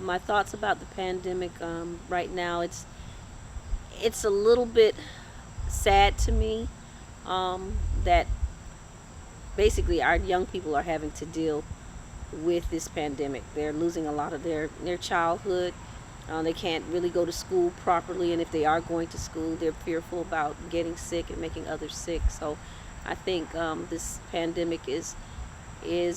My thoughts about the pandemic right now, it's a little bit sad to me that basically our young people are having to deal with this pandemic. They're losing a lot of their childhood. They can't really go to school properly, and if they are going to school, they're fearful about getting sick and making others sick. So, I think this pandemic is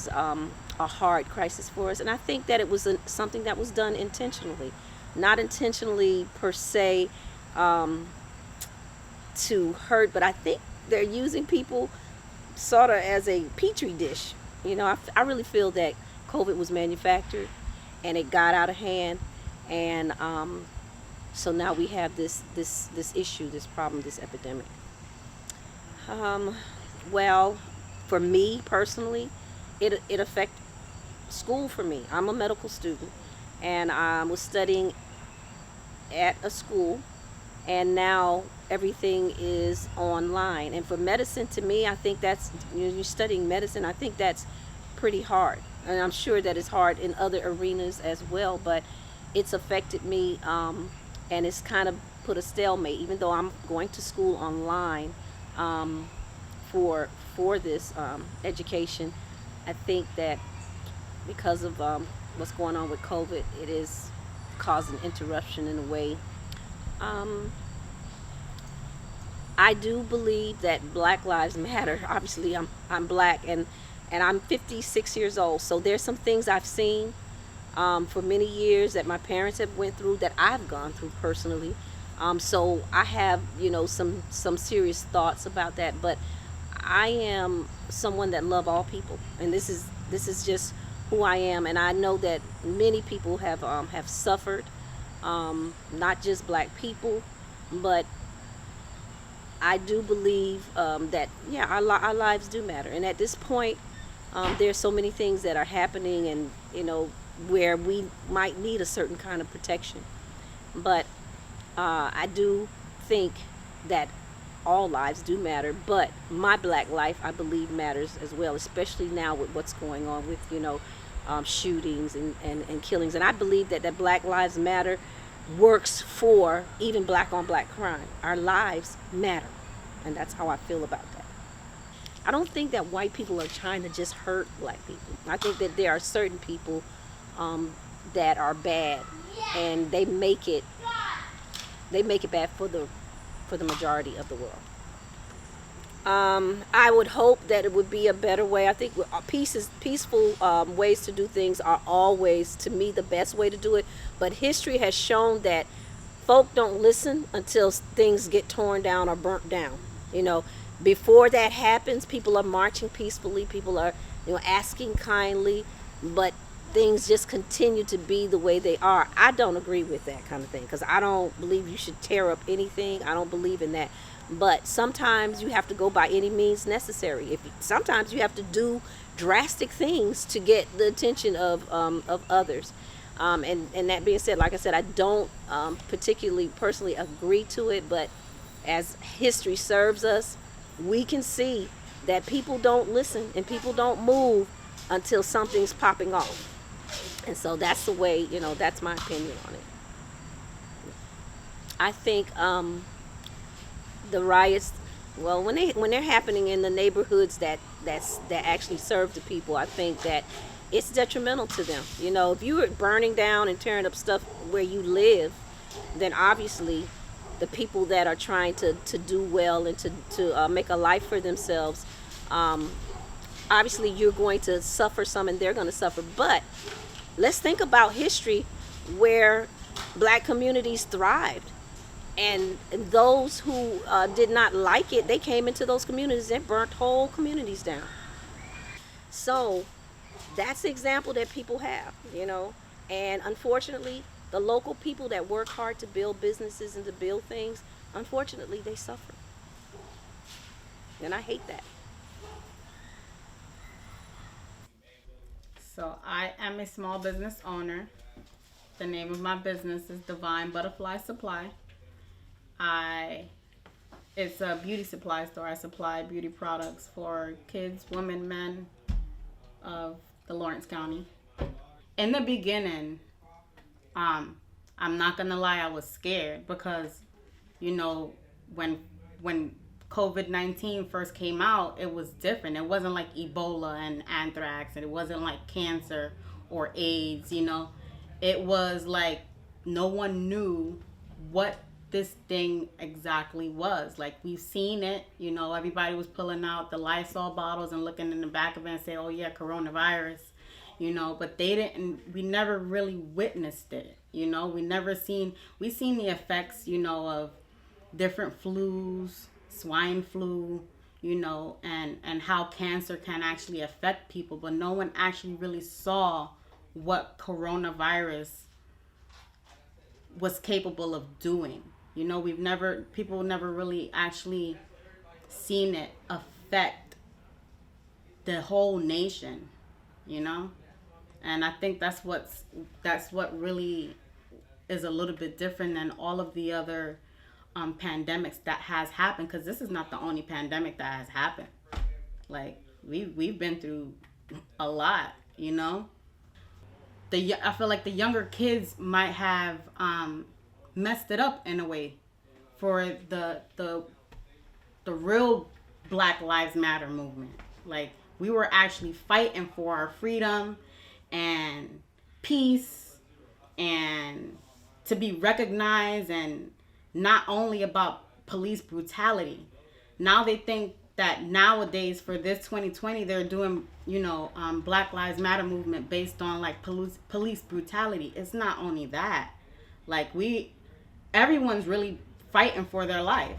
a hard crisis for us, and I think that it was something that was done intentionally, not intentionally per se um, to hurt, but I think they're using people sort of as a petri dish. I really feel that COVID was manufactured and it got out of hand, and so now we have this issue, this problem, this epidemic. Um, well, for me personally, it affected school for me. I'm a medical student, and I was studying at a school, and now everything is online. And for medicine, to me, I think that's, you're studying medicine, I think that's pretty hard. And I'm sure that it's hard in other arenas as well, but it's affected me, and it's kind of put a stalemate. Even though I'm going to school online um, for this education, I think that because of what's going on with COVID, it is causing interruption in a way. Um, I do believe that Black Lives Matter. Obviously, I'm black, and I'm 56 years old. So there's some things I've seen for many years that my parents have went through that I've gone through personally. So I have, some serious thoughts about that. But I am someone that love all people, and this is just who I am. And I know that many people have suffered, not just black people, but I do believe that, yeah, our lives do matter. And at this point, there's so many things that are happening, and where we might need a certain kind of protection. But I do think that all lives do matter, but my black life, I believe, matters as well, especially now with what's going on with shootings and killings. And I believe that Black Lives Matter works for even black on black crime. Our lives matter, and that's how I feel about that. I don't think that white people are trying to just hurt black people. I think that there are certain people um, that are bad, and they make it bad for the majority of the world. I would hope that it would be a better way. I think peaceful ways to do things are always, to me, the best way to do it. But history has shown that folk don't listen until things get torn down or burnt down. You know, Before that happens, people are marching peacefully. People are, asking kindly, but things just continue to be the way they are. I don't agree with that kind of thing, because I don't believe you should tear up anything. I don't believe in that. But sometimes you have to go by any means necessary. Sometimes you have to do drastic things to get the attention of others. And that being said, like I said, I don't particularly personally agree to it, but as history serves us, we can see that people don't listen and people don't move until something's popping off. And so that's the way, that's my opinion on it. I think the riots, well, when they're happening in the neighborhoods that actually serve the people, I think that it's detrimental to them. If you were burning down and tearing up stuff where you live, then obviously the people that are trying to do well and to make a life for themselves, um, obviously you're going to suffer some and they're going to suffer. But let's think about history where black communities thrived, and those who did not like it, they came into those communities and burnt whole communities down. So that's the example that people have. And unfortunately, the local people that work hard to build businesses and to build things, unfortunately, they suffer. And I hate that. So I am a small business owner. The name of my business is Divine Butterfly Supply. I It's a beauty supply store. I supply beauty products for kids, women, men of the Lawrence County. In the beginning, I'm not gonna lie, I was scared because, you know, when when COVID-19 first came out, it was different. It wasn't like Ebola and anthrax, and it wasn't like cancer or AIDS, you know. It was like no one knew what this thing exactly was. Like, we've seen it, you know, everybody was pulling out the Lysol bottles and looking in the back of it and say, "Oh yeah, coronavirus." You know, but we never really witnessed it, you know. We seen the effects, you know, of different flus, swine flu, you know, and how cancer can actually affect people, but no one actually really saw what coronavirus was capable of doing. You know, people never really actually seen it affect the whole nation, you know? And I think that's what really is a little bit different than all of the other pandemics that has happened, because this is not the only pandemic that has happened. Like, we've been through a lot, you know. I feel like the younger kids might have messed it up in a way for the real Black Lives Matter movement. Like, we were actually fighting for our freedom and peace and to be recognized, and not only about police brutality. Now they think that nowadays for this 2020 they're doing, you know, Black Lives Matter movement based on like police brutality. It's not only that. Like, everyone's really fighting for their life.